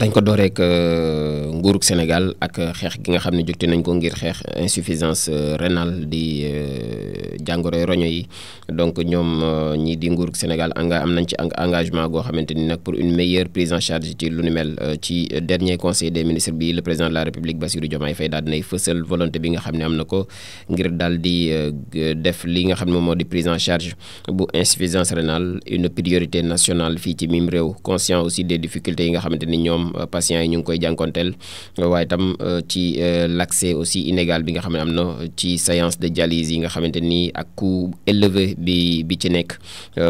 dañ ko dooreek nguurug Sénégal ak xeex gi nga xam ne jógte nañ ko ngir xeex insuffisance rénale di jàngoroy roño yi donc ñoom ñii di nguurug Sénégal am nañ ci engagement goo xamante ni nag pour une meilleure prise en charge ci lu ni mel ci dernier conseil des ministres bi le président de la République Bassirou Diomaye Faye daal dinay fësal volonté bi nga xam ne am na ko ngir daal di def li nga xam ne moom moo di prise en charge bu insuffisance rénale une priorité nationale fii ci mim réew conscient aussi des difficultés yi nga xamante ni ñoom patients yi ñu ngi koy jànkonteel waaye tam ci l'accès aussi inégal bi nga xam ne am na ci séance de dialyse yi nga xamante ni ak coût élevé bi ci nekk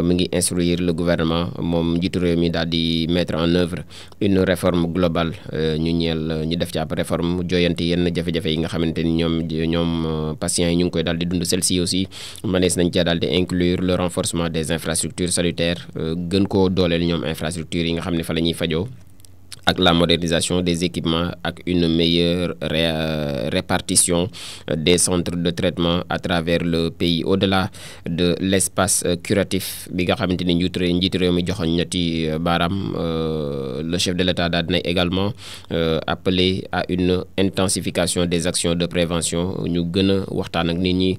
mu ngi instruire le gouvernement moom njiitu réew mi daal di mettre en œuvre une réforme globale ñu def ci ab réforme jooyanti yenn jafe-jafe yi nga xamante ni ñoom patients yi ñu ngi koy daal di dund celle-ci aussi mënees nañ cee daal di inclure le renforcement des infrastructures sanitaires gën koo dooleel ñoom infrastructures yi nga xam ne fa la ñuy fajoo ak la modernisation des équipements ak une meilleure répartition des centres de traitement à travers le pays au-delà de l'espace curatif bi nga xamante ni njiitu réew mi joxoon ñetti baaraam le chef de l'État daal dina également appelé à une intensification des actions de prévention ñu gën a waxtaan ak nit ñi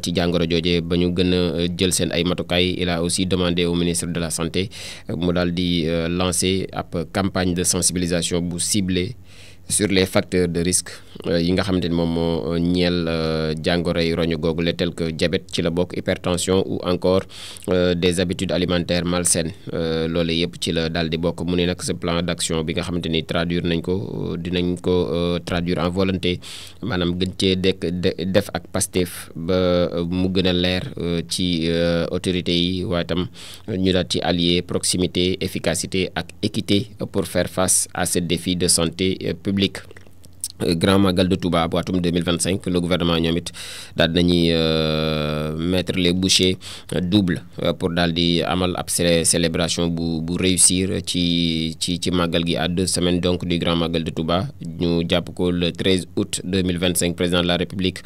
ci jàngoro jooje ba ñu gën a jël seen ay matukaay. Il a aussi demandé au ministre de la santé mu daal di lancer ab campagne de sensibilisation bu ciblée sur les facteurs de risque yi nga xamante ni moom moo ñeel jàngoroy roño googule tel que diabète ci la bokk hypertension ou encore des habitudes alimentaires malsaines loolu yëpp ci la daal di bokk mu ne nag ce plan d'action bi nga xamante ni dinañ ko traduire en volonté maanaam gën cee def ak Pastef ba mu gën a leer ci autorités yi waaye tam ñu daal ci allier proximité efficacité ak équité pour faire face à ce défi de santé publique. Grand Magal de Touba bu atum 2025 le gouvernement ñoom it daal dinañuy mettre les bouchées doubles pour daal di amal ab célébration bu réussir ci màggal gi à 2 semaines donc du Grand Magal de Touba ñu jàpp ko le 13 août 2025 président de la République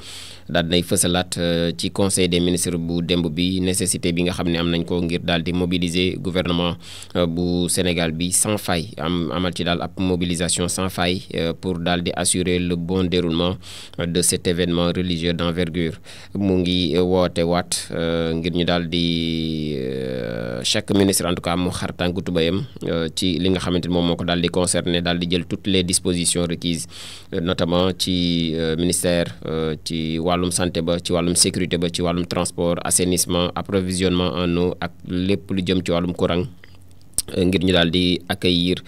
daal dinay fësalaat ci conseil des ministres bu démb bi nécessité bi nga xam ne am nañ ko ngir daal di mobiliser gouvernement bu Sénégal bi sans faille amal ci daal ab mobilisation sans faille pour daal di assurer le bon déroulement de cet événement religieux d'envergure mu ngi woote waat ngir ñu daal di chaque ministre en tout cas mu xar tànku tubayam ci li nga xamante ni moom moo ko daal di concerné daal di jël toutes les dispositions requises notamment ci ministère ci wàllum santé ba ci wàllum sécurité ba ci wàllum transport assainissement approvisionnement en eau ak lépp lu jëm ci wàllum courant ngir ñu daal di accueillir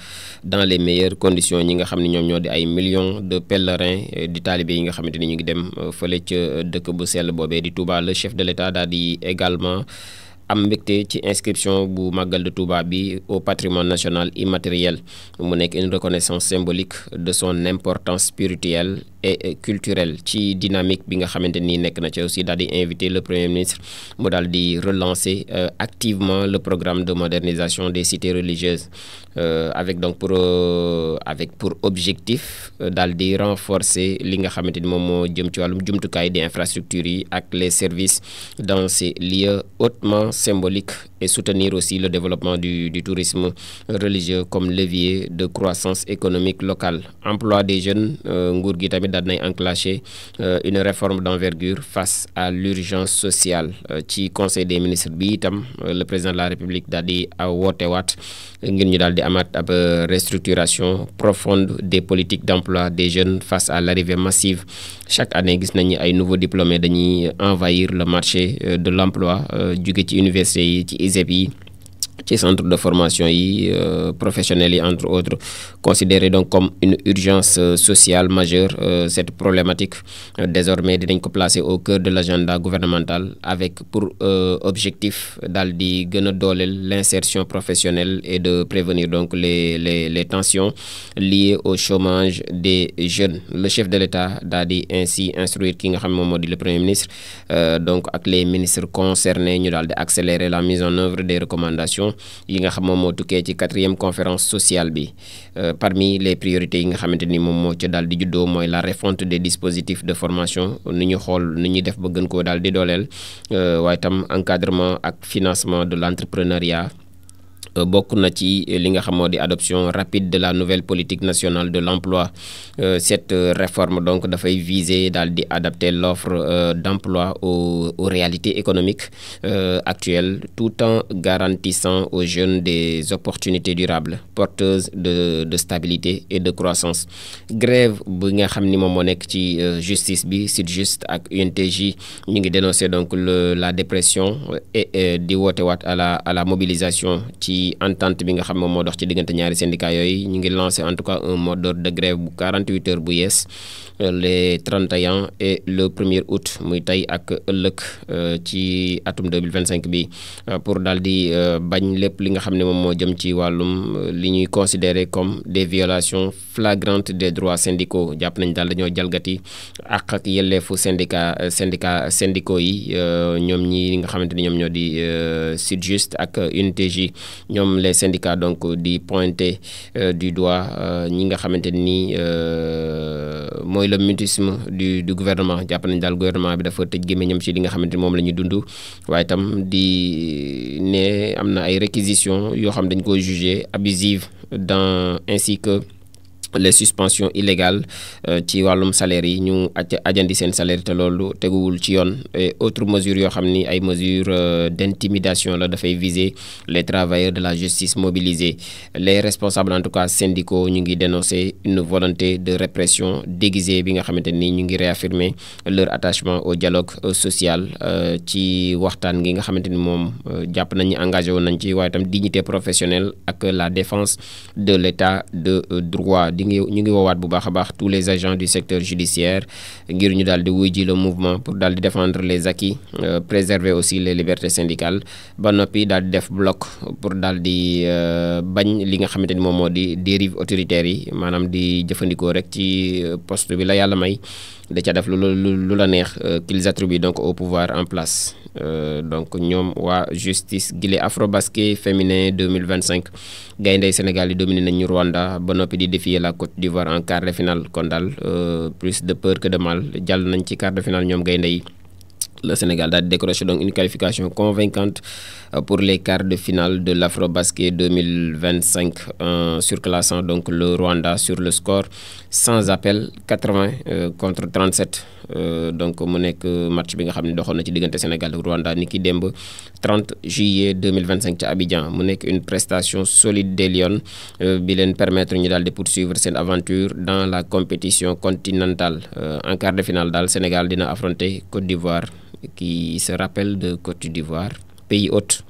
dans les meilleures conditions ñi nga xam ne ñoom ñoo di ay millions de pèlerins di talibé yi nga xamante ni ñu ngi dem fële ca dëkk bu sell boobee di Touba. Le chef de l'État daal di également am mbégte ci inscription bu Magal de Touba bi au patrimoine national immatériel mu nekk une reconnaissance symbolique de son importance spirituelle et culturelle ci dynamique bi nga xamante ni nekk na ci aussi daal di inviter le premier ministre mu daal di relancer activement le programme de modernisation des cités religieuses avec pour objectif daal di renforcer li nga xamante ni moom moo jëm ci wàllum jumtukaay di infrastructures yi ak les services dans ces lieux hautement symboliques et soutenir aussi le développement du tourisme religieux comme levier de croissance économique locale. Emploi des jeunes nguur gi tamit daal nay enclencher une réforme d'envergure face à l'urgence sociale ci conseil des ministres bi itam le président de la République daal di woote waat ngir ñu daal di amaat ab restructuration profonde des politiques d'emploi des jeunes face à l'arrivée massive chaque année gis nañu ay nouveaux diplômés dañuy envahir le marché de l'emploi jóge ci université yi ci ISEP yi ci centre de formation yi professionnels yi entre autres considéré donc comme une urgence sociale majeure cette problématique désormais dinañ ko placer au cœur de l'agenda gouvernemental avec pour objectif daal di gën a dooleel l'insertion professionnelle et de prévenir donc les tensions liées au chômage des jeunes. Le chef de l'État daal di ainsi instruire ki nga xam moom moo di le premier ministre donc ak les ministres concernés ñu daal di accélérer la mise en œuvre des recommandations yi nga xam moom moo tukkee ci 4e conférence sociale bi parmi les priorités yi nga xamante ni moom moo ca daal di juddoo mooy la refonte des dispositifs de formation ni ñu xool ni ñuy def ba gën koo daal di dooleel waaye tam encadrement ak financement de l'entrepreneuriat bokk na ci li nga xam moo di adoption rapide de la nouvelle politique nationale de l'emploi. Cette réforme donc dafay viser daal di adapter l'offre d'emploi aux réalités économiques actuelles, tout en garantissant aux jeunes des opportunités durables porteuses de stabilité et de croissance. Grève bi nga xam ni moom moo nekk ci justice bi, SYTJUST ak UNTJ ñu ngi dénoncer donc la dépression et di woote waat à la mobilisation ci entente bi nga xam moom moo dox ci diggante ñaari syndicats yooyu. ñu ngi lancé en tout cas un mot d'ordre de grève bu 48 heures bu yees les 31 et le 1er août muy tey ak ëllëg ci atum 2025 bi pour daal di bañ lépp li nga xam ne moom moo jëm ci wàllum li ñuy considérer comme des violations flagrantes des droits syndicaux. Jàpp nañ daal dañoo jalgati ak yelleefu syndicaux yi ñoom ñi nga xamante ni ñoom ñoo di SYTJUST ak UNTJ. ñoom les syndicats donc di pointer du doigt ñi nga xamante ni mooy le mutisme du gouvernement. Jàpp nañ daal gouvernement bi dafa tëj gémmiñam ci li nga xamante ni moom la ñuy dund, waaye itam di ne am na ay réquisitions yoo xam dañ ko jugé abusives ainsi que les suspensions illégales ci wàllum salaire yi ñu ajandi seen salaire te loolu teguwul ci yoon. Et autres mesures yoo xam ni ay mesures d'intimidation la, dafay viser les travailleurs de la justice mobilisés. Les responsables en tout cas syndicaux ñu ngi dénoncer une volonté de répression déguisée bi nga xamante ni ñu ngi réaffirmer leur attachement au dialogue social ci waxtaan gi nga xamante ni moom jàpp nañu engagé woon nañ ci, waaye itam dignité professionnelle ak la défense de l'état de droit. ñu ngi woowaat bu baax a baax tous les agents du secteur judiciaire ngir ñu daal di wuy ji le mouvement pour daal di défendre les acquis, préserver aussi les libertés syndicales, ba noppi daal di def bloc pour daal di bañ li nga xamante ni moom moo di dérive autoritaire yi, maanaam di jëfandikoo rek ci poste bi la yàlla may da ca def lu la neex qu'ils attribuent donc au pouvoir en place. Donc ñoom waa justice gile Afrobasket féminin 2025 gayndey Sénégal yi dominé nañu Rwanda ba noppi di défier la Côte d'Ivoire en quart de finale. Kon daal plus de peur que de mal jàll nañ ci quart de finale ñoom gaynde yi. Le Sénégal a décroché donc une qualification convaincante pour les quarts de finale de l'Afrobasket 2025 en surclassant donc le Rwanda sur le score sans appel 80 contre 37. Donc mu nekk match bi nga xam ne doxoon na ci diggante Sénégal ak Rwanda ni ki démb 30 juillet 2025 ci Abidjan. Mu nekk une prestation solide des Lions bi leen permettre ñu daal di poursuivre seen aventure dans la compétition continentale. En quart de finale daal Sénégal dina affronter Côte d'Ivoire, qui se rappelle de Côte d'Ivoire, pays hôte,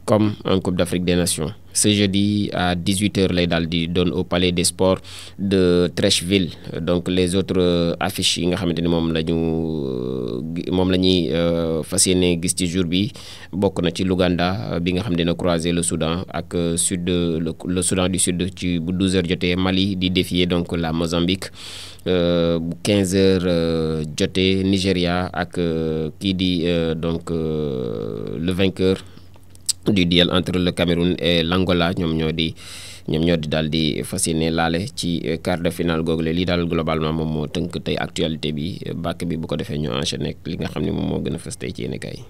comme en Coupe d'Afrique des Nations. Ce jeudi à 18h lay daal di doon au Palais des Sports de Treichville. Donc les autres affiches yi nga xamante ni moom la ñuy fas yéene gis ci jour bi bokk na ci l'Ouganda bi nga xam dina croiser le Soudan ak le Soudan du Sud ci bu 12h jotee. Mali di défier donc la Mozambique bu 15h jotee. Nigeria ak kii di donc le vainqueur du duel entre le Cameroun et l'Angola ñoom ñoo di daal di fas yéene laale ci quart de finale googu lii daal globalement moom moo tënk tey actualité bi. Bàkk bi bu ko defee ñu enchaîner li nga xam ne moom moo gën a fës tey ci yéen kay.